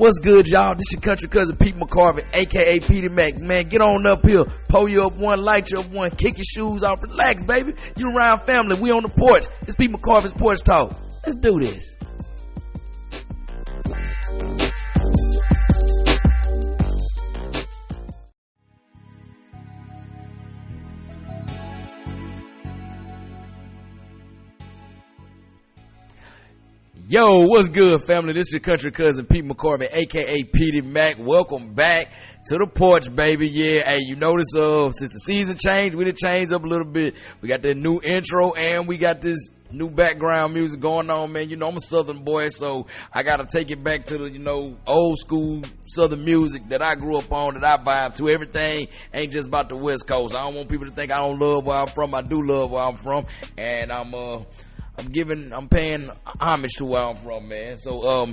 What's good, y'all? This your country cousin Pete McCorvey, aka Petey Mac. Man, get on up here, pull you up one, light you up one, kick your shoes off, relax, baby. You around family, we on the porch. It's Pete McCorvey's Porch Talk. Let's do this. Yo, what's good, family? This is your country cousin Pete McCorvey, aka Petey Mac. Welcome back to the porch, baby. Yeah, hey, you notice since the season changed, we done changed up a little bit. We got that new intro and we got this new background music going on, man. You know, I'm a southern boy, so I gotta take it back to the, old school southern music that I grew up on, that I vibe to. Everything ain't just about the West Coast. I don't want people to think I don't love where I'm from. I do love where I'm from, and I'm paying homage to where I'm from, man. So,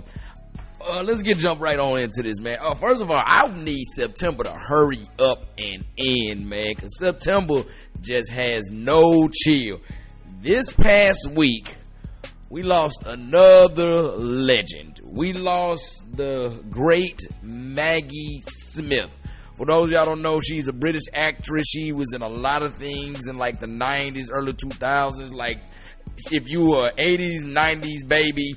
let's jump right on into this, man. First of all, I need September to hurry up and end, man, because September just has no chill. This past week, we lost another legend. We lost the great Maggie Smith. For those of y'all don't know, she's a British actress. She was in a lot of things in like the 90s, early 2000s, like, if you were 80s, 90s baby,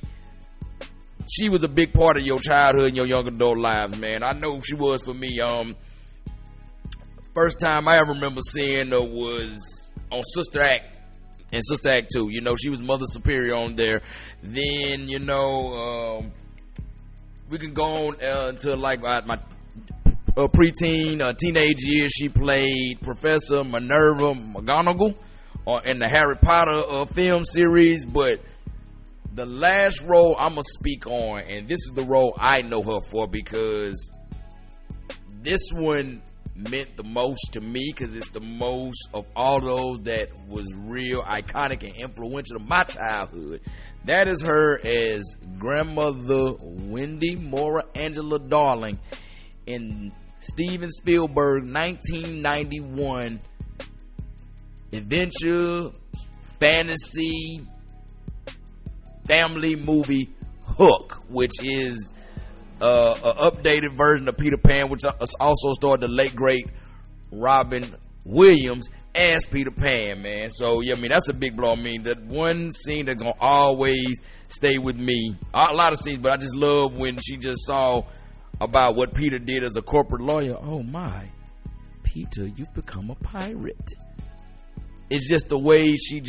she was a big part of your childhood and your young adult lives, man. I know she was for me. First time I ever remember seeing her was on Sister Act and Sister Act 2. She was Mother Superior on there. Then, we can go on to like my preteen, teenage years. She played Professor Minerva McGonagall in the Harry Potter film series. But the last role I'm gonna speak on, and this is the role I know her for, because this one meant the most to me, because it's the most of all those that was real iconic and influential to my childhood. That is her as grandmother Wendy Moira Angela Darling in Steven Spielberg 1991 adventure, fantasy, family movie Hook, which is an updated version of Peter Pan, which also starred the late great Robin Williams as Peter Pan, man. So yeah, that's a big blow. That one scene that's gonna always stay with me. A lot of scenes, but I just love when she just saw about what Peter did as a corporate lawyer. Oh my, Peter, you've become a pirate. It's just the way she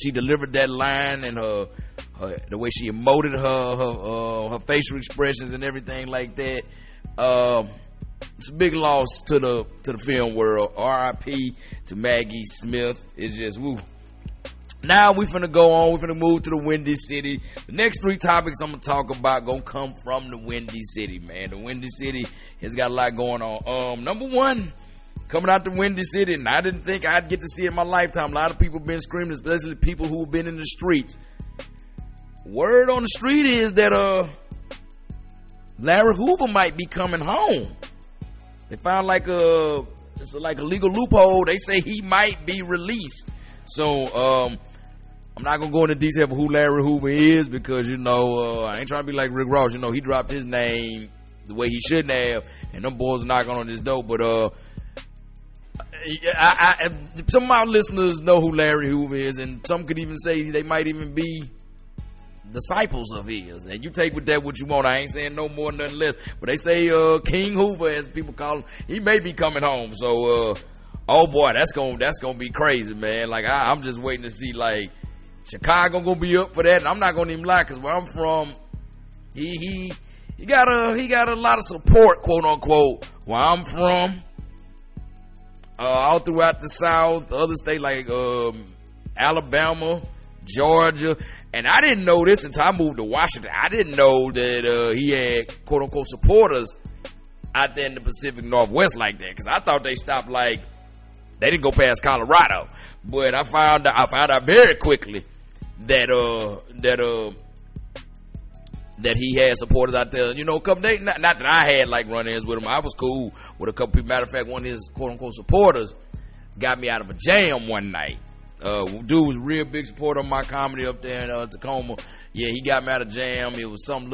delivered that line, and the way she emoted her facial expressions and everything like that. It's a big loss to the film world. R.I.P. to Maggie Smith. It's just woo. Now we finna go on. We finna move to the Windy City. The next three topics I'm gonna talk about gonna come from the Windy City, man. The Windy City has got a lot going on. Number one, coming out the Windy City, and I didn't think I'd get to see it in my lifetime. A lot of people been screaming, especially people who've been in the streets. Word on the street is that Larry Hoover might be coming home. They found it's like a legal loophole. They say he might be released. So I'm not gonna go into detail of who Larry Hoover is, because I ain't trying to be like Rick Ross. He dropped his name the way he shouldn't have, and them boys are knocking on his door. But some of my listeners know who Larry Hoover is, and some could even say they might even be disciples of his. And you take with that what you want. I ain't saying no more, nothing less. But they say King Hoover, as people call him, he may be coming home. So oh boy, that's gonna be crazy, man. Like I'm just waiting to see, like, Chicago gonna be up for that. And I'm not gonna even lie, because where I'm from, he got a lot of support, quote unquote, where I'm from. All throughout the South, other states like Alabama, Georgia. And I didn't know this until I moved to Washington. I didn't know that he had, quote unquote, supporters out there in the Pacific Northwest like that, because I thought they stopped, like, they didn't go past Colorado. But I found out very quickly that he had supporters out there. A couple days, not that I had like run-ins with him. I was cool with a couple people. Matter of fact, one of his quote-unquote supporters got me out of a jam one night. Dude was a real big supporter of my comedy up there in Tacoma. Yeah, he got me out of jam. It was some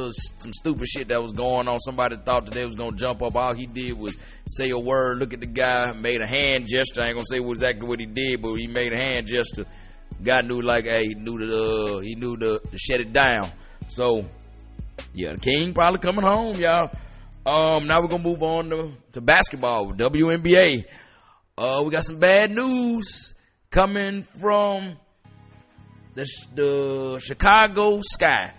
stupid shit that was going on. Somebody thought that they was gonna jump up. All he did was say a word, look at the guy, made a hand gesture. I ain't gonna say exactly what he did, but he made a hand gesture. Guy knew he knew to shut it down. So yeah, the King probably coming home, y'all. Now we're gonna move on to basketball, WNBA. We got some bad news coming from the Chicago Sky.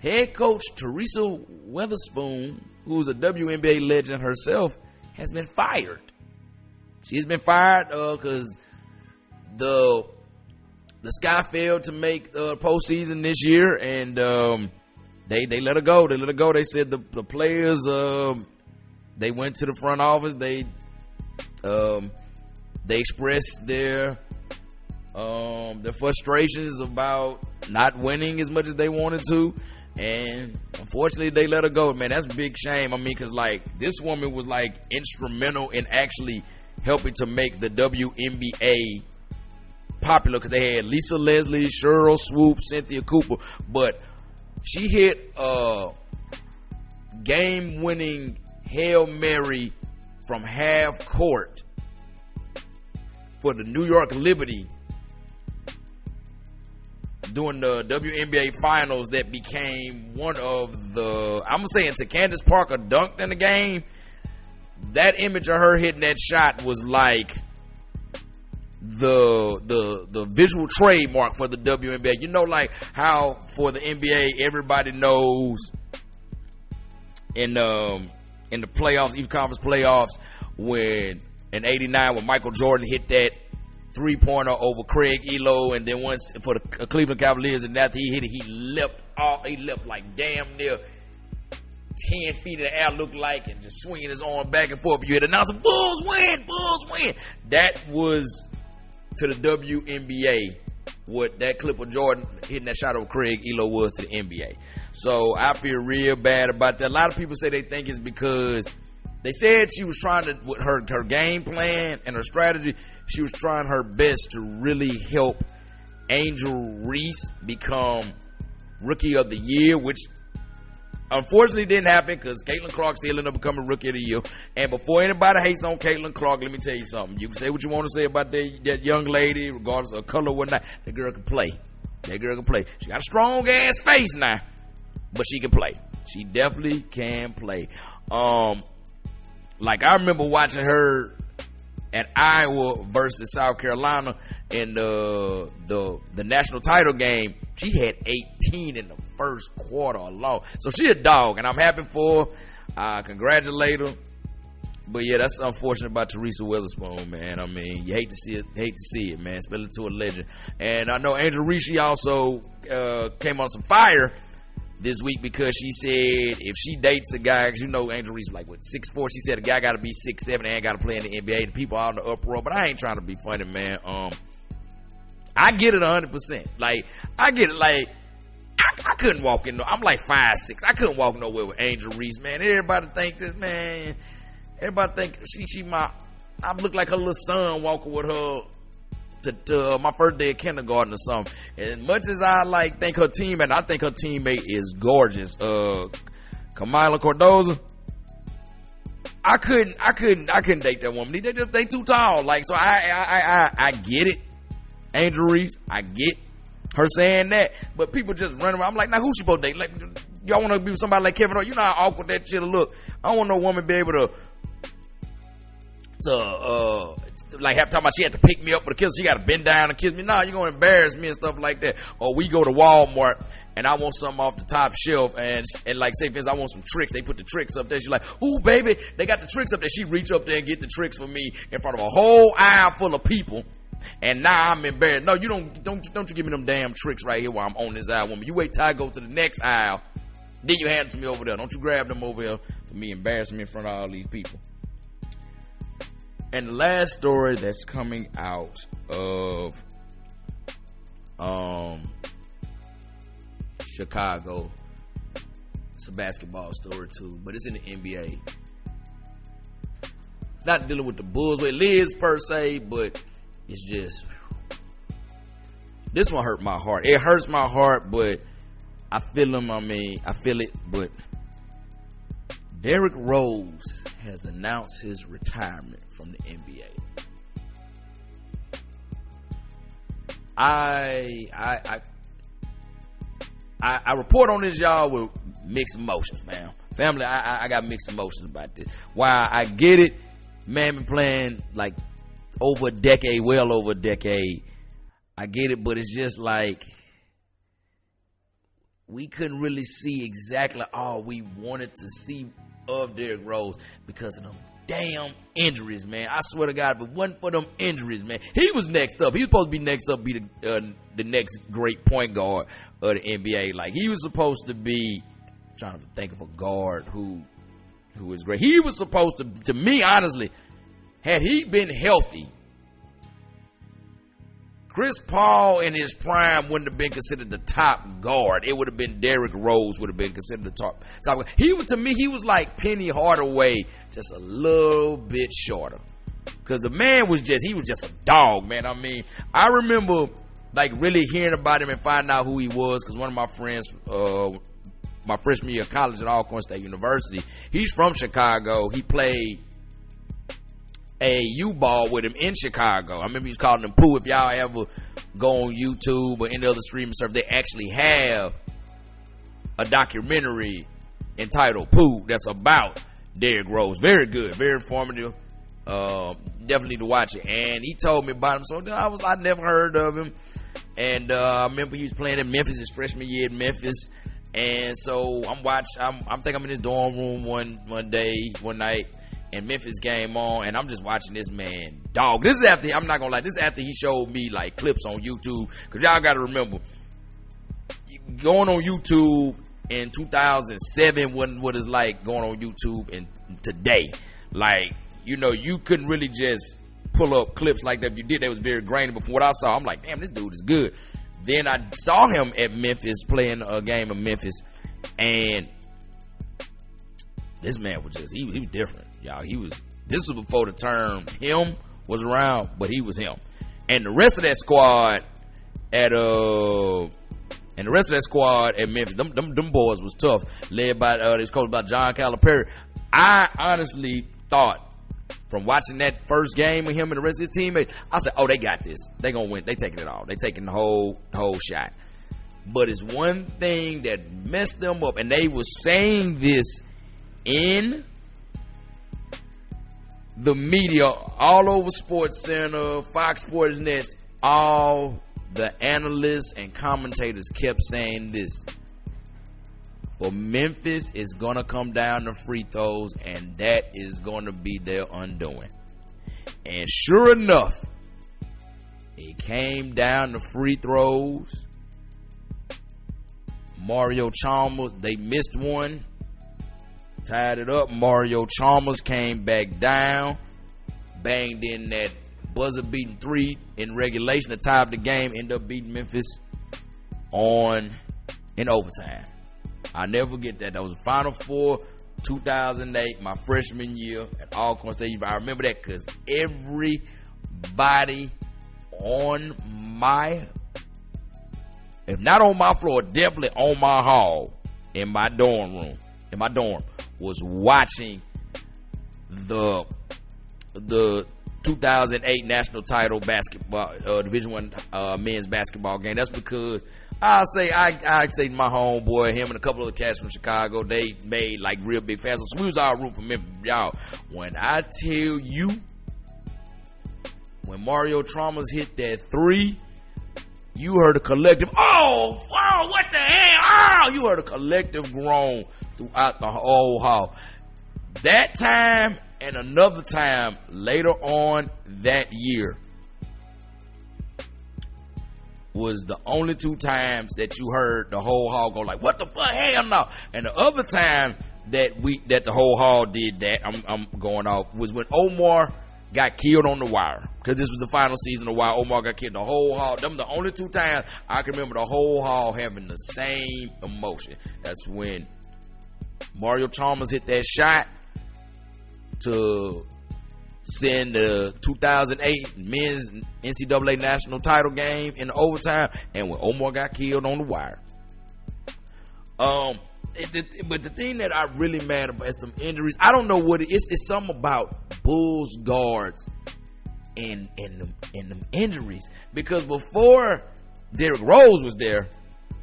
Head coach Teresa Weatherspoon, who's a WNBA legend herself, has been fired. She's been fired because the Sky failed to make postseason this year, and they let her go. They let her go. They said the players they went to the front office. They expressed their frustrations about not winning as much as they wanted to, and unfortunately they let her go. Man, that's a big shame. I mean, because this woman was instrumental in actually helping to make the WNBA popular, because they had Lisa Leslie, Cheryl Swoop, Cynthia Cooper, but she hit a game-winning Hail Mary from half court for the New York Liberty during the WNBA finals that became one of the, I'm saying, to Candace Parker dunked in the game. That image of her hitting that shot was like the visual trademark for the WNBA. You know, like how for the NBA everybody knows in the playoffs, East Conference playoffs, when in '89 when Michael Jordan hit that 3-pointer over Craig Elo, and then once for the Cleveland Cavaliers, and after he hit it, he leapt like damn near 10 feet in the air, looked like, and just swinging his arm back and forth. You had announced, Bulls win, Bulls win. That was to the WNBA what that clip of Jordan hitting that shot over Craig Elo was to the NBA. So I feel real bad about that. A lot of people say they think it's because they said she was trying to, with her game plan and her strategy, she was trying her best to really help Angel Reese become Rookie of the Year, which unfortunately didn't happen because Caitlin Clark still ended up becoming Rookie of the Year. And before anybody hates on Caitlin Clark, let me tell you something. You can say what you want to say about that young lady, regardless of color or whatnot. That girl can play. That girl can play. She got a strong ass face now, but she can play. She definitely can play. Like I remember watching her at Iowa versus South Carolina in the national title game. She had 18 in the first quarter alone. So she a dog, and I'm happy for her. Congratulate her. But yeah, that's unfortunate about Teresa Weatherspoon, man. I mean, you hate to see it, man. Especially to a legend. And I know Angel Reese, she also came on some fire this week because she said if she dates a guy, because you know Angel Reese was 6'4", she said a guy got to be 6'7" and got to play in the NBA. And people are in the uproar, but I ain't trying to be funny, man. I get it 100%. I get it. I couldn't walk in. I'm 5'6". I couldn't walk nowhere with Angel Reese, man. Everybody think this, man. Everybody think I look like her little son walking with her to my first day of kindergarten or something. As much as I think her teammate, I think her teammate is gorgeous. Kamila Cordoza. I couldn't date that woman. They too tall. So I get it. Angel Reese, I get her saying that, but people just run around. I'm like, now who she supposed to date? Y'all want to be with somebody like Kevin Hart? You know how awkward that shit'll look. I don't want no woman be able to have talking about she had to pick me up for the kiss. She got to bend down and kiss me. Nah, you're gonna embarrass me and stuff like that. Or we go to Walmart and I want something off the top shelf, and say for instance, I want some tricks. They put the tricks up there. She's like, ooh baby, they got the tricks up there. She reach up there and get the tricks for me in front of a whole aisle full of people. And now I'm embarrassed. No, you don't you give me them damn tricks right here while I'm on this aisle, woman. You wait till I go to the next aisle, then you hand it to me over there. Don't you grab them over here for me embarrassing me in front of all these people. And the last story that's coming out of Chicago, it's a basketball story too, but it's in the NBA. It's not dealing with the Bulls with Liz per se, but it's just this one hurt my heart. It hurts my heart, but I feel him. I mean, I feel it, but Derrick Rose has announced his retirement from the NBA. I report on this, y'all, with mixed emotions, fam. Family, I got mixed emotions about this. Why I get it, man, been playing like over a decade, well over a decade. I get it, but it's just like we couldn't really see exactly all we wanted to see of Derrick Rose because of them damn injuries, man. I swear to God, if it wasn't for them injuries, man, he was next up. He was supposed to be next up, be the next great point guard of the NBA. Like, he was supposed to be, I'm trying to think of a guard who is great. He was supposed to me, honestly, had he been healthy, Chris Paul in his prime wouldn't have been considered the top guard. It would have been Derrick Rose would have been considered the top guard. To me, he was like Penny Hardaway, just a little bit shorter. Because the man he was just a dog, man. I mean, I remember like really hearing about him and finding out who he was because one of my friends, my freshman year of college at Alcorn State University, he's from Chicago. He played a U-ball with him in Chicago. I remember he was calling him Pooh. If y'all ever go on YouTube or any other streaming service, they actually have a documentary entitled Pooh that's about Derrick Rose. Very good, very informative. Definitely to watch it. And he told me about him, so I never heard of him. And I remember he was playing in Memphis his freshman year in Memphis. And so I think I'm in his dorm room one night. And Memphis game on, and I'm just watching this man dog. This is after, I'm not gonna lie, this is after he showed me like clips on YouTube. Cause y'all gotta remember, going on YouTube in 2007 wasn't what it's like going on YouTube in today. Like, you know, you couldn't really just pull up clips like that. If you did, that was very grainy. But from what I saw, I'm like, damn, this dude is good. Then I saw him at Memphis playing a game of Memphis, and this man was just, he was different, y'all. This was before the term him was around, but he was him. And the rest of that squad at Memphis, them boys was tough, led by this coach by John Calipari. I honestly thought from watching that first game with him and the rest of his teammates, I said, oh, they got this. They gonna win. They taking it all. They taking the whole shot. But it's one thing that messed them up, and they was saying this in the media all over Sports Center, Fox Sports Nets, all the analysts and commentators kept saying this. For Memphis, it's going to come down to free throws, and that is going to be their undoing. And sure enough, it came down to free throws. Mario Chalmers, they missed one, tied it up. Mario Chalmers came back down, banged in that buzzer-beating three in regulation to tie up the game, ended up beating Memphis in overtime. I'll never forget that. That was the Final Four, 2008, my freshman year at Alcorn State. I remember that because everybody on my, if not on my floor, definitely on my hall, in my dorm, was watching the 2008 national title basketball, Division I men's basketball game. That's because I say my homeboy, him and a couple of the cats from Chicago, they made like real big fans. So we was all rooting for Memphis, y'all. When I tell you, when Mario Chalmers hit that three, you heard a collective, oh, what the hell? Oh, you heard a collective groan throughout the whole hall. That time and another time later on that year was the only two times that you heard the whole hall go like, what the fuck, hell no. And the other time that the whole hall did that, I'm going off, was when Omar got killed on the wire. Because this was the final season of Wire. Omar got killed. The whole hall, them the only two times I can remember the whole hall having the same emotion. That's when Mario Chalmers hit that shot to send the 2008 men's NCAA national title game in overtime, and when Omar got killed on the wire. But the thing that I really mad about is some injuries. I don't know what it is. It's something about Bulls guards and them injuries. Because before Derrick Rose was there,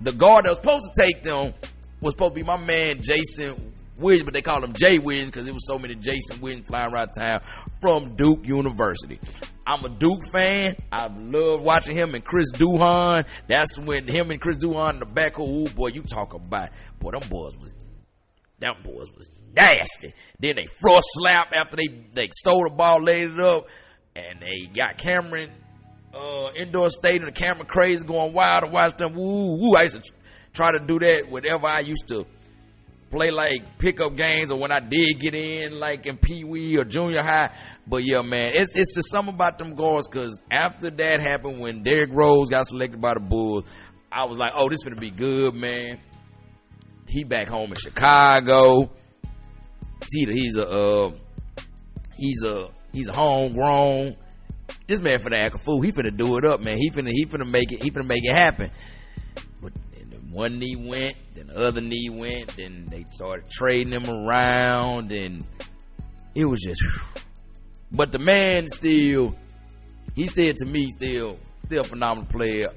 the guard that was supposed to take them was supposed to be my man Jason Williams, but they called him Jay Williams because there was so many Jason Williams flying around town from Duke University. I'm a Duke fan. I love watching him and Chris Duhon. That's when him and Chris Duhon in the back. Oh boy, you talk about, boy, them boys was nasty. Then they front slap after they stole the ball, laid it up, and they got Cameron indoor stadium. The camera crazy going wild to watch them. Woo. I used to try to do that whenever I used to play like pickup games, or when I did get in like in Pee Wee or junior high. But yeah, man, it's just something about them guards, because after that happened, when Derrick Rose got selected by the Bulls, I was like, oh, this is gonna be good, man. He back home in Chicago. He's a homegrown. This man finna act a fool. He finna do it up, man. He finna make it happen. But one knee went, then the other knee went, then they started trading him around, and it was just whew. But the man he's still to me still a phenomenal player.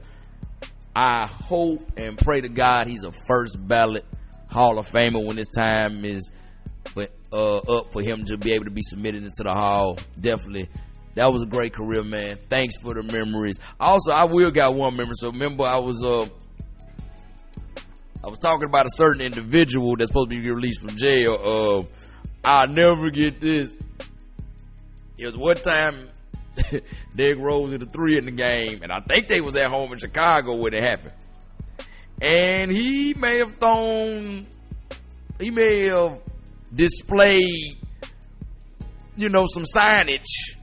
I hope and pray to God he's a first ballot Hall of Famer when his time is up for him to be able to be submitted into the Hall. Definitely. That was a great career, man. Thanks for the memories. Also, I will got one memory. So remember, I was talking about a certain individual that's supposed to be released from jail. I'll never forget this. It was one time Derrick Rose hit a 3 in the game, and I think they was at home in Chicago when it happened. And he may have displayed, some signage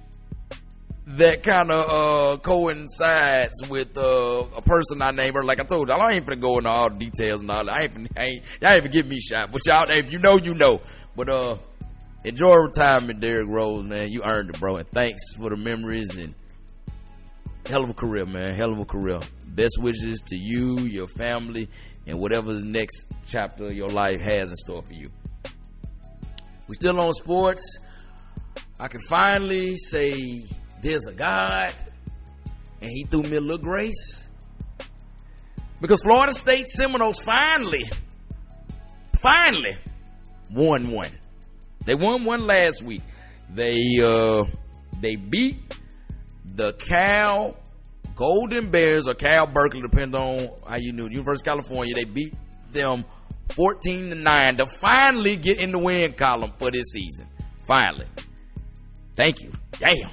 that kind of coincides with a person I named her. Like I told y'all, I ain't finna go into all the details and all that. Y'all ain't finna give me shot. But y'all, if you know, you know. But enjoy retirement, Derrick Rose, man. You earned it, bro. And thanks for the memories, and hell of a career, man. Hell of a career. Best wishes to you, your family, and whatever's next chapter of your life has in store for you. We still on sports. I can finally say there's a God, and he threw me a little grace, because Florida State Seminoles finally won one. They won one last week. They beat the Cal Golden Bears, or Cal Berkeley, depending on how you knew, University of California. They beat them 14-9 to finally get in the win column for this season. Finally. Thank you. Damn.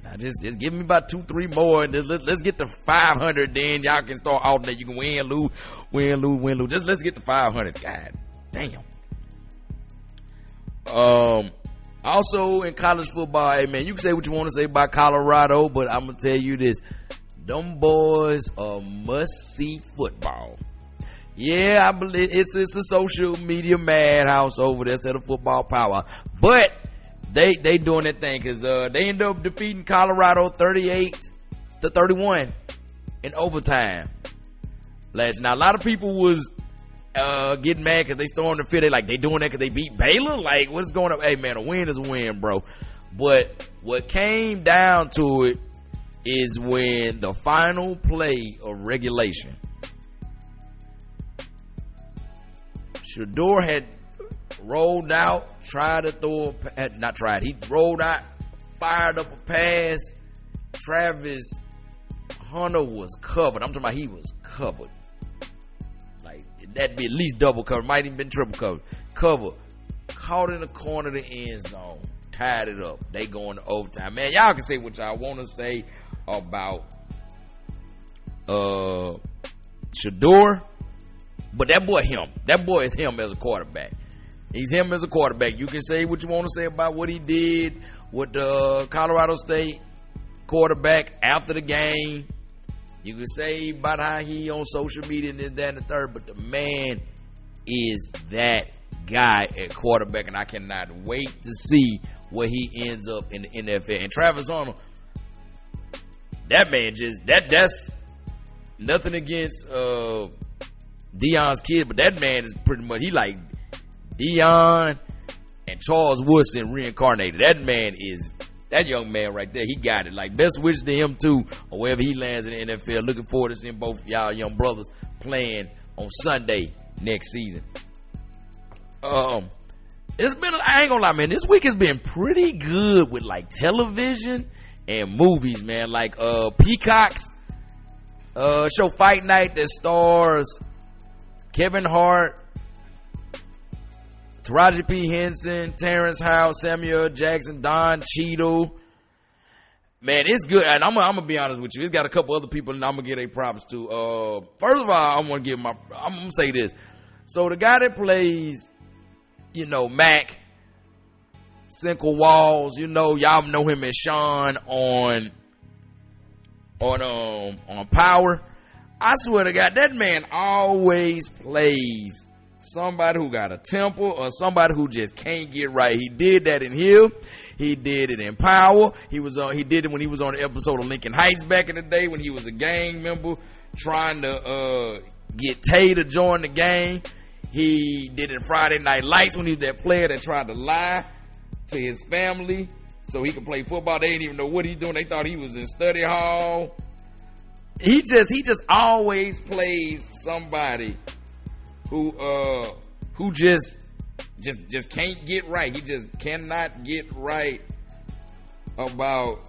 Now just give me about 2-3 more, and let's get to 500. Then y'all can start alternating. You can win, lose. Just let's get to 500. God damn. Also in college football, hey man, you can say what you want to say about Colorado, but I'm gonna tell you this: them boys are must-see football. Yeah, I believe it's a social media madhouse over there instead of football power, but they doing that thing, because they ended up defeating Colorado 38-31 in overtime last. Now a lot of people was getting mad because they stormed the field. They doing that because they beat Baylor. Like, what's going on? Hey man, a win is a win, bro. But what came down to it is when the final play of regulation, Shador had rolled out, he rolled out, fired up a pass. Travis Hunter was covered. I'm talking about he was covered. That'd be at least double cover, might even been triple cover. Caught in the corner of the end zone, tied it up. They going to overtime. Man, y'all can say what y'all want to say about Shador, but that boy is him as a quarterback. He's him as a quarterback. You can say what you want to say about what he did with the Colorado State quarterback after the game. You can say about how he on social media and this, that, and the third, but the man is that guy at quarterback, and I cannot wait to see where he ends up in the NFL. And Travis Arnold, that man that's nothing against Deion's kid, but that man is pretty much, he like Deion and Charles Woodson reincarnated. That young man right there, he got it. Like, best wishes to him too, or wherever he lands in the NFL. Looking forward to seeing both y'all young brothers playing on Sunday next season. It's been, I ain't gonna lie, man, this week has been pretty good with like television and movies, man. Like Peacock's show Fight Night that stars Kevin Hart, Taraji P. Henson, Terrence Howard, Samuel Jackson, Don Cheadle. Man, it's good. And I'm gonna be honest with you. It's got a couple other people, and I'm gonna give their props to. First of all, I'm gonna say this. So the guy that plays, Mac, Cinco Walls, y'all know him as Sean on Power. I swear to God, that man always plays somebody who got a temper or somebody who just can't get right. He did that in Hill. He did it in Power. He did it when he was on the episode of Lincoln Heights back in the day when he was a gang member trying to get Tay to join the gang. He did it in Friday Night Lights when he was that player that tried to lie to his family so he could play football. They didn't even know what he's doing. They thought he was in study hall. He just always plays somebody who just can't get right. He just cannot get right about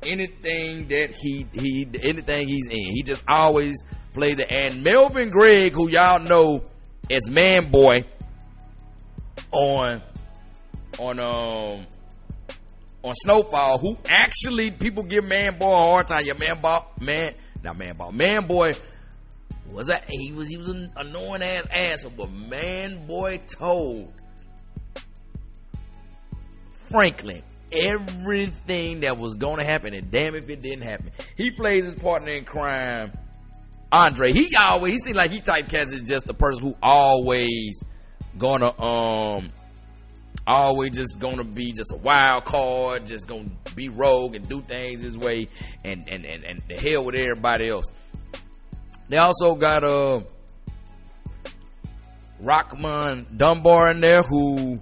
anything that anything he's in. He just always plays it. And Melvin Gregg, who y'all know as Man Boy on Snowfall, who actually people give Man Boy a hard time. Man Boy was he was an annoying ass asshole, but Man Boy told Franklin everything that was gonna happen, and damn if it didn't happen. He plays his partner in crime, Andre. He seems like he typecast as just the person who always just gonna be just a wild card, just gonna be rogue and do things his way, and the hell with everybody else. They also got Rockman Dunbar in there, who,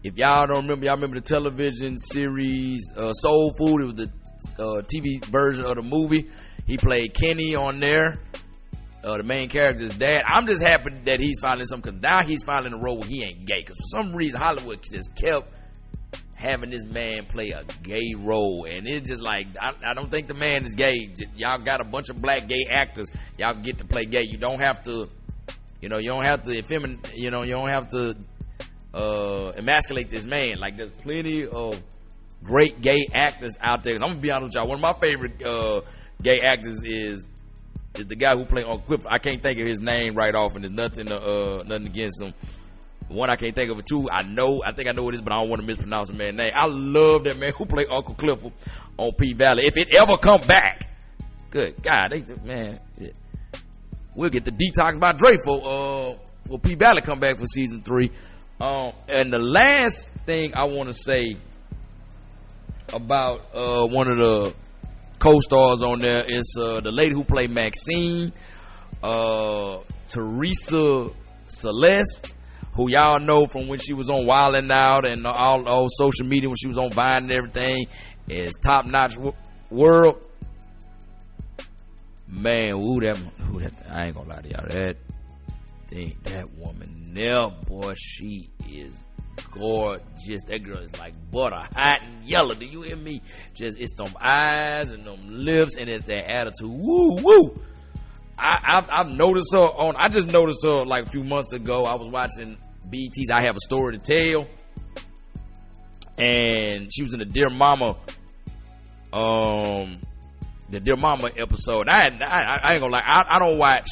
if y'all don't remember, y'all remember the television series Soul Food. It was the TV version of the movie. He played Kenny on there, the main character's dad. I'm just happy that he's finally something, because now he's finally in a role where he ain't gay, because for some reason Hollywood just kept having this man play a gay role, and it's just like, I don't think the man is gay. Y'all got a bunch of black gay actors, y'all get to play gay. You don't have to, you don't have to you don't have to emasculate this man. Like, there's plenty of great gay actors out there. I'm gonna be honest with y'all, one of my favorite gay actors is the guy who played Uncle Clifford. I can't think of his name right off, and there's nothing against him. One I can't think of it. Two, I think I know what it is, but I don't want to mispronounce the man's name. I love that man who played Uncle Clifford on P Valley. If it ever come back, good God, we'll get the detox by Dre for P Valley come back for season 3. And the last thing I want to say about one of the co-stars on there is the lady who played Maxine, Teresa Celeste, who y'all know from when she was on Wild 'N Out and all social media, when she was on Vine and everything, is Top Notch World. Man, I ain't gonna lie to y'all, that woman there, boy, she is gorgeous. That girl is like butter, hot and yellow. Do you hear me? Just, it's them eyes and them lips, and it's that attitude. Woo woo. I've noticed her I just noticed her like a few months ago. I was watching BET's I Have a Story to Tell, and she was in the Dear Mama episode. I ain't gonna lie, I don't watch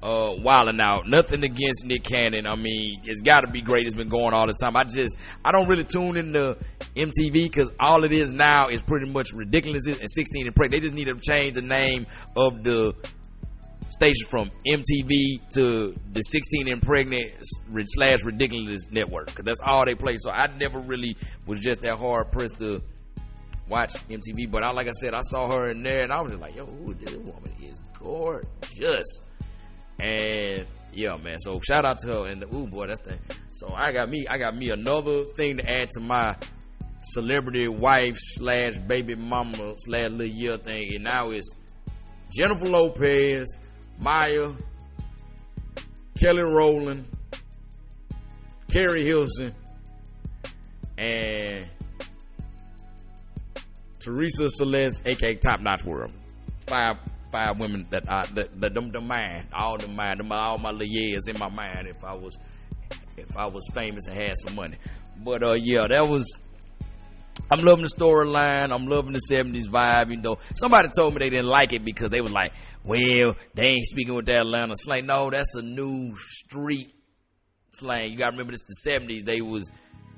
Wild 'N Out. Nothing against Nick Cannon. I mean, it's gotta be great. It's been going all this time. I don't really tune into MTV, because all it is now is pretty much ridiculous and 16 and Pregnant. They just need to change the name of the stations from MTV to the 16 and Pregnant / Ridiculous Network. Cause that's all they play. So I never really was just that hard pressed to watch MTV. But like I said, I saw her in there and I was just like, yo, this woman is gorgeous. And yeah, man. So shout out to her and boy, that's the. So I got me another thing to add to my celebrity wife / baby mama / little year thing. And now it's Jennifer Lopez, Maya, Kelly Rowland, Carrie Hilson, and Teresa Celeste, aka Top Notch World. Five women that them mind, all my little years in my mind. If I was famous and had some money, but yeah, that was. I'm loving the storyline. I'm loving the 70s vibe. You know, somebody told me they didn't like it because they was like, well, they ain't speaking with that Atlanta slang. No, that's a new street slang. You gotta remember this is the 70s. They was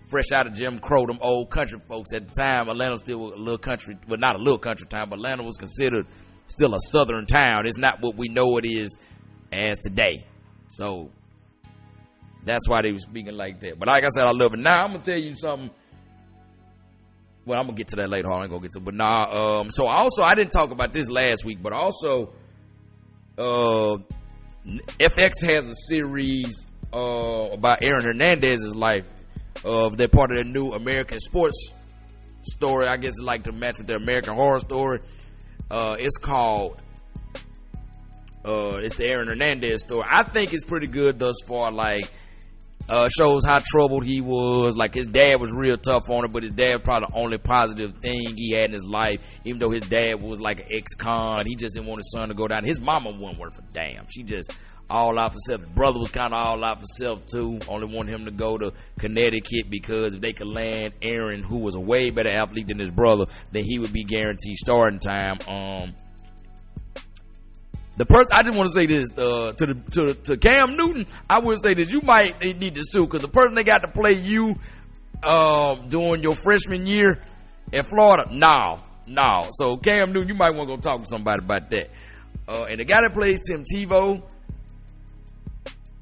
fresh out of Jim Crow, them old country folks. At the time, Atlanta still was a little country, well, not a little country town, but Atlanta was considered still a southern town. It's not what we know it is as today. So that's why they was speaking like that. But like I said, I love it. Now I'm gonna tell you something. Well, I'm gonna get to that later. I ain't gonna get to it. But nah, so also I didn't talk about this last week, but also FX has a series about Aaron Hernandez's life. They're part of their new American sports story. I guess it's like to match with their American Horror Story. It's called it's the Aaron Hernandez story. I think it's pretty good thus far. Like shows how troubled he was. Like his dad was real tough on it, but his dad was probably the only positive thing he had in his life. Even though his dad was like an ex-con, he just didn't want his son to go down. His mama wasn't worth a damn. She just all out for self. His brother was kind of all out for self too. Only wanted him to go to Connecticut because if they could land Aaron, who was a way better athlete than his brother, then he would be guaranteed starting time. The person I just want to say this to Cam Newton. I would say this: you might need to sue because the person they got to play you during your freshman year in Florida. No. So Cam Newton, you might want to go talk to somebody about that. And the guy that plays Tim Tebow,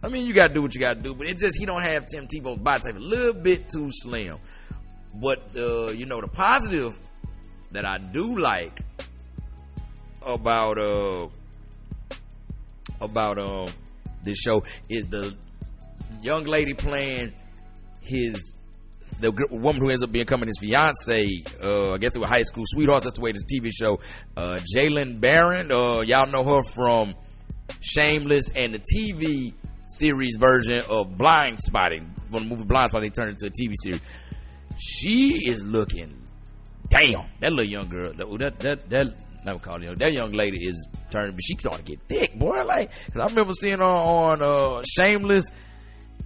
I mean, you got to do what you got to do, but it just he don't have Tim Tebow's body type, a little bit too slim. But the positive that I do like about this show is the young lady playing the woman who ends up becoming his fiance. I guess it was High School Sweethearts. That's the way this TV show. Jalen Barron. Y'all know her from Shameless and the TV series version of Blind Spotting. When the movie Blind Spotting turned into a TV series, she is looking. Damn, that little young girl. That young lady is turning, but she's starting to get thick, boy. Like, cause I remember seeing her on Shameless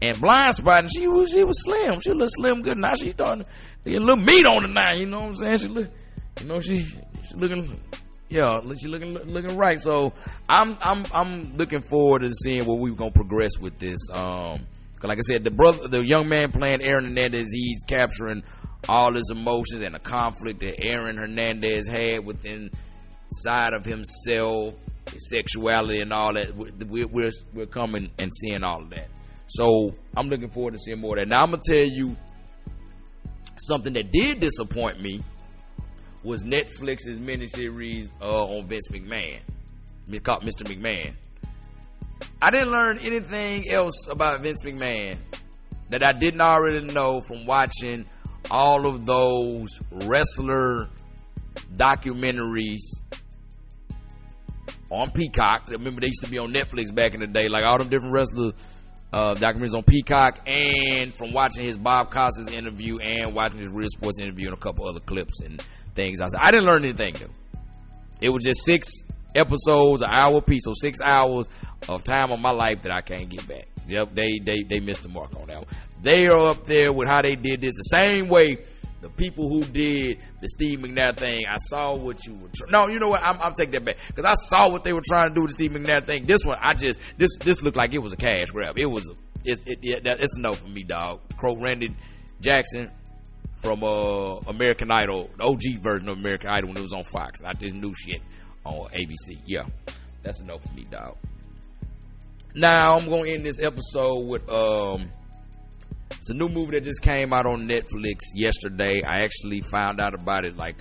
and Blind Spot, and she was slim. She looked slim good. Now she's starting to get a little meat on her now. You know what I'm saying? She look, she's looking, yeah, she looking right. So I'm looking forward to seeing where we're gonna progress with this. Cause like I said, the young man playing Aaron Hernandez, he's capturing all his emotions and the conflict that Aaron Hernandez had within side of himself, his sexuality and all that. We're coming and seeing all of that. So I'm looking forward to seeing more of that. Now I'm gonna tell you something that did disappoint me was Netflix's miniseries on Vince McMahon. It's called Mr. McMahon. I didn't learn anything else about Vince McMahon that I didn't already know from watching all of those wrestler documentaries on Peacock. I remember they used to be on Netflix back in the day, like all them different wrestler documentaries on Peacock, and from watching his Bob Costas interview and watching his Real Sports interview and a couple other clips and things. I didn't learn anything new. It was just 6 episodes, an hour piece, so 6 hours of time of my life that I can't get back. Yep, they missed the mark on that one. They are up there with how they did this the same way. The people who did the Steve McNair thing, I saw what you were no, you know what? I'm taking that back because I saw what they were trying to do with the Steve McNair thing. This one, this looked like it was a cash grab. It's a no for me, dog. Randy Jackson from American Idol, the OG version of American Idol when it was on Fox, not this new shit on ABC. Yeah, that's a no for me, dog. Now I'm gonna end this episode with it's a new movie that just came out on Netflix yesterday. I actually found out about it like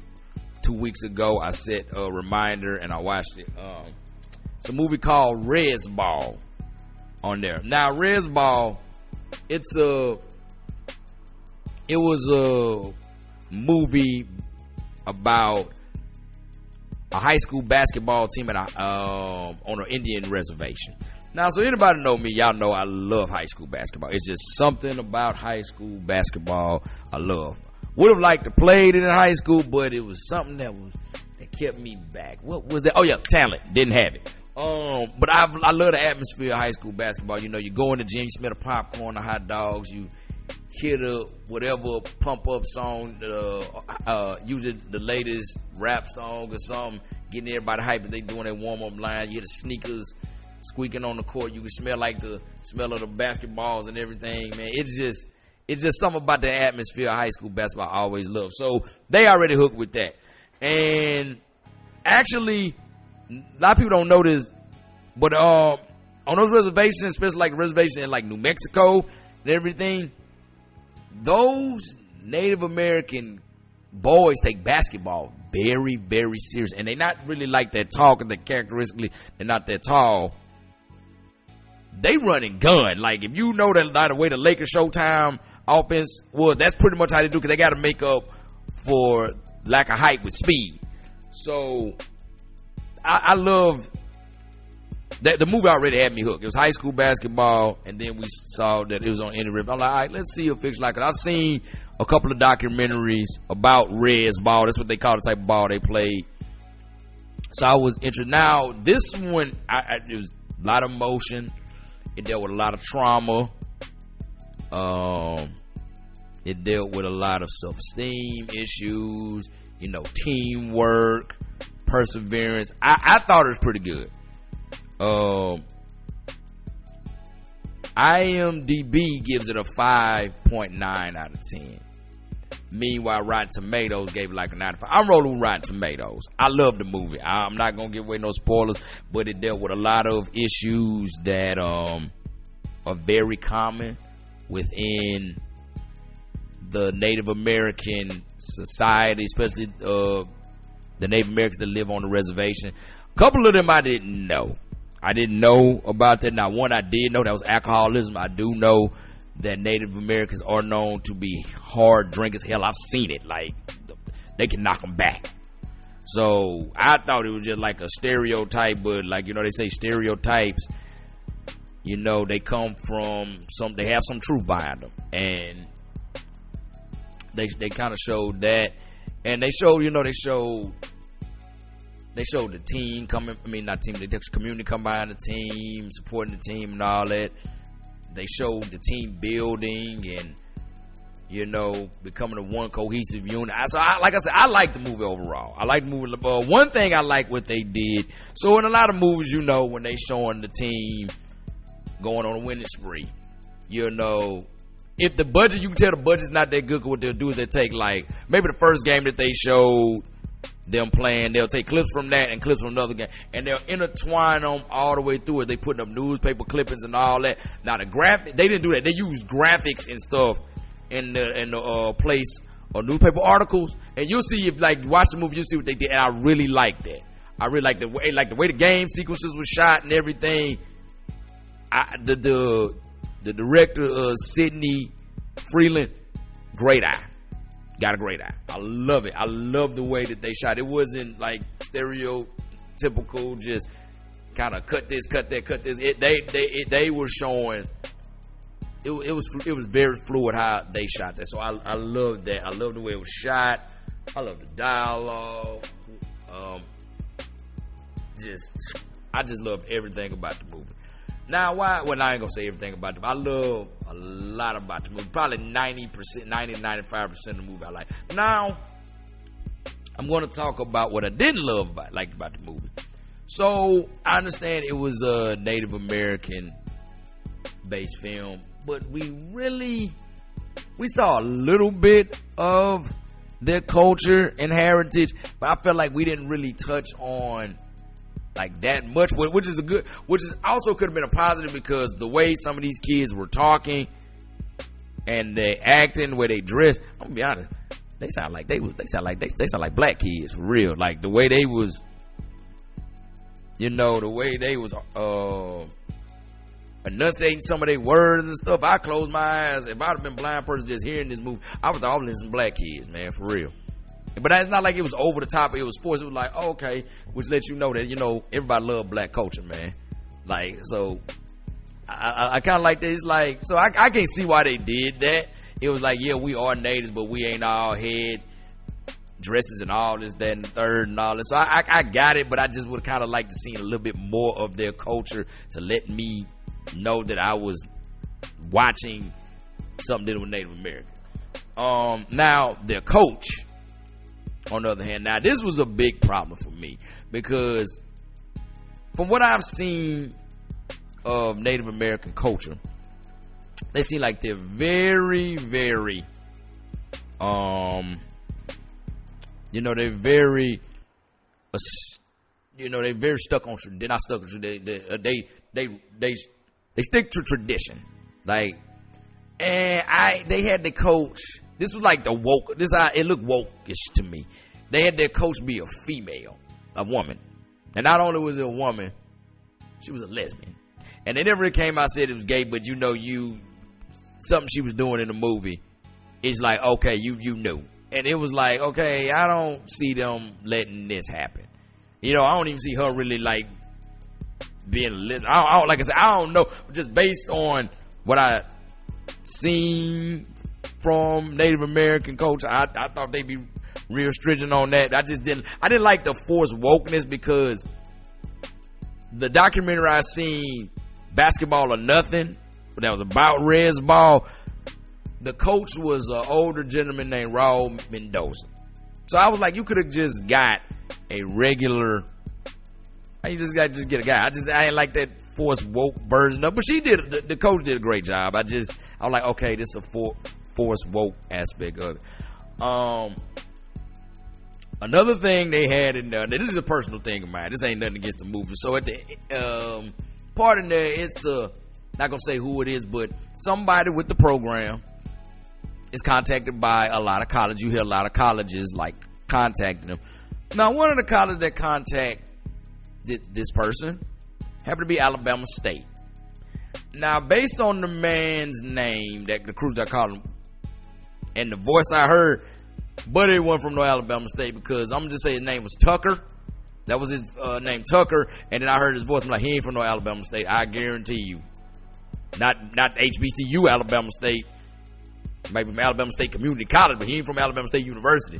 2 weeks ago. I set a reminder and I watched it. It's a movie called Res Ball on there. Now Res Ball, it was a movie about a high school basketball team on an Indian reservation. Now, so anybody know me, y'all know I love high school basketball. It's just something about high school basketball I love. Would have liked to play it in high school, but it was something that kept me back. What was that? Oh yeah, talent. Didn't have it. But I love the atmosphere of high school basketball. You know, you go in the gym, you smell the popcorn, the hot dogs, you hear the whatever pump up song, usually the latest rap song or something, getting everybody hyped as they doing their warm up line. You hear the sneakers squeaking on the court. You can smell like the smell of the basketballs and everything, man. It's just something about the atmosphere of high school basketball I always love. So they already hooked with that. And actually, a lot of people don't know this, but on those reservations, especially like reservations in like New Mexico and everything, those Native American boys take basketball very, very serious. And they're not really like that tall, because they characteristically, they're not that tall. They run and gun. Like, if you know that the way the Lakers Showtime offense was, that's pretty much how they do, because they got to make up for lack of height with speed. So I love that. The movie already had me hooked. It was high school basketball, and then we saw that it was on Indian River. I'm like, all right, let's see a fiction like it. I've seen a couple of documentaries about Res Ball. That's what they call the type of ball they played. So I was interested. Now this one, it was a lot of emotion. It dealt with a lot of trauma. It dealt with a lot of self-esteem issues, you know, teamwork, perseverance. I thought it was pretty good. IMDb gives it a 5.9 out of 10. Meanwhile, Rotten Tomatoes gave it like a 95. I'm rolling with Rotten Tomatoes. I love the movie. I'm not gonna give away no spoilers, but it dealt with a lot of issues that are very common within the Native American society, especially the Native Americans that live on the reservation. A couple of them I didn't know. I didn't know about that. Now, one I did know, that was alcoholism. I do know that Native Americans are known to be hard drinkers. Hell, I've seen it. Like, they can knock them back. So I thought it was just like a stereotype, but like, you know, they say stereotypes, you know, they come from they have some truth behind them. And they kind of showed that. And they showed, you know, they showed the team coming, not team, the community come behind the team, supporting the team and all that. They showed the team building and, you know, becoming a one cohesive unit. Like I said, I like the movie overall. I like the movie. One thing I like what they did. So in a lot of movies, you know, when they showing the team going on a winning spree, you know, if the budget, you can tell the budget's not that good, what they'll do is they'll take like, maybe the first game that they showed them playing, they'll take clips from that and clips from another game, and they'll intertwine them all the way through it. They putting up newspaper clippings and all that. Now the graphic, they didn't do that. They used graphics and stuff in the place or newspaper articles, and you'll see, if like you watch the movie, you'll see what they did, and I really like that. I really like the way the game sequences was shot and everything. The director, Sidney Freeland, great eye. Got a great eye. I love it. I love the way that they shot. It wasn't like stereotypical, just kind of cut this, cut that, cut this. They were showing. It was very fluid how they shot that. So I love that. I love the way it was shot. I love the dialogue. I just loved everything about the movie. Now, why? Well, I ain't gonna say everything about the movie. I love a lot about the movie. Probably 90%, 95% of the movie I like. Now, I'm gonna talk about what I didn't like about the movie. So, I understand it was a Native American based film, but we saw a little bit of their culture and heritage, but I felt like we didn't really touch on like that much, which is also could have been a positive, because the way some of these kids were talking and they acting, where they dressed, I'm gonna be honest, they sound like black kids for real. Like the way they was, the way they was enunciating some of their words and stuff. I closed my eyes. If I'd have been a blind person just hearing this movie, I was all listening to black kids, man, for real. But it's not like it was over the top. It was forced. It was like, okay, which lets you know that, everybody love black culture, man. Like, so I kind of like that. It's like, so I can't see why they did that. It was like, yeah, we are natives, but we ain't all head dresses and all this, that, and the third, and all this. So I got it, but I just would kind of like to see a little bit more of their culture to let me know that I was watching something that was Native American. Now their coach, on the other hand, now this was a big problem for me, because from what I've seen of Native American culture, they seem like they're very, very, they're very, they're very stuck on. They're not stuck on. They stick to tradition. Like, and they had the coach. This was like the woke. It looked woke-ish to me. They had their coach be a female, a woman, and not only was it a woman, she was a lesbian. And they never came out and said it was gay, but something she was doing in the movie, it's like, okay, you knew. And it was like, okay, I don't see them letting this happen. I don't even see her really like being lit. Like I said, I don't know. Just based on what I seen from Native American culture, I thought they'd be real stringent on that. I didn't like the forced wokeness, because the documentary I seen, Basketball or Nothing, that was about Red's ball, the coach was an older gentleman named Raul Mendoza. So I was like, you could have just got a regular, you just got to get a guy. I ain't like that forced woke version of, but the coach did a great job. I was like, okay, this is a forced woke aspect of it. Another thing they had in there, this is a personal thing of mine. This ain't nothing against the movie. So at the part in there, it's not gonna say who it is, but somebody with the program is contacted by a lot of colleges. You hear a lot of colleges like contacting them. Now, one of the colleges that contacted this person happened to be Alabama State. Now, based on the man's name, that the cruise that called him, and the voice I heard, but it wasn't from no Alabama State, because I'm just saying his name was Tucker. That was his name, Tucker. And then I heard his voice. I'm like, he ain't from no Alabama State. I guarantee you. Not HBCU Alabama State. Maybe from Alabama State Community College, but he ain't from Alabama State University.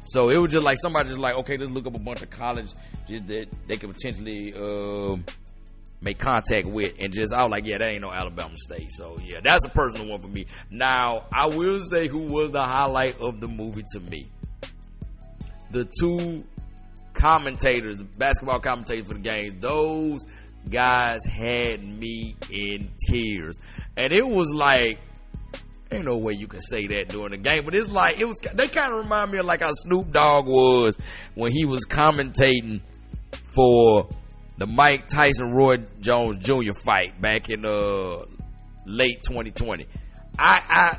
So it was just like somebody just like, okay, let's look up a bunch of colleges that they could potentially make contact with, and I was like, yeah, that ain't no Alabama State. So yeah, that's a personal one for me. Now, I will say who was the highlight of the movie to me. The two commentators, the basketball commentators for the game, those guys had me in tears. And it was like, ain't no way you can say that during the game, but it's like, they kind of remind me of like how Snoop Dogg was when he was commentating for the Mike Tyson Roy Jones Jr. fight back in late 2020. I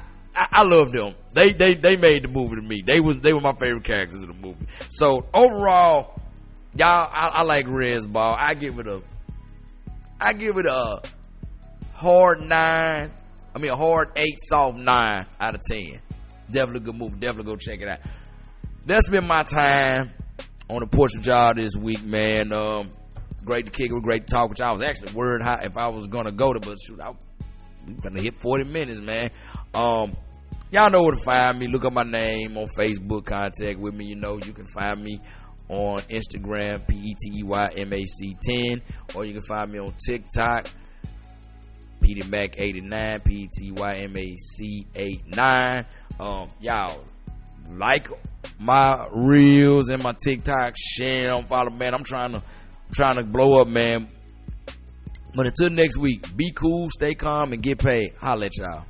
love them. They made the movie to me. They were my favorite characters in the movie. So overall, y'all, I like Red's Ball. I give it a hard 9. I mean a hard 8, soft 9 out of 10. Definitely a good movie. Definitely go check it out. That's been my time on the Porch with y'all this week, man. Great to kick it, great to talk with y'all. I was actually worried if I was gonna go to, but shoot, we gonna hit 40 minutes, man. Y'all know where to find me. Look up my name on Facebook. Contact with me. You can find me on Instagram, PETEYMAC10, or you can find me on TikTok, PeteMac89, PETYMAC89. Y'all like my reels and my TikTok, share them, follow, man. I'm trying to blow up, man. But until next week, be cool, stay calm, and get paid. Holla at y'all.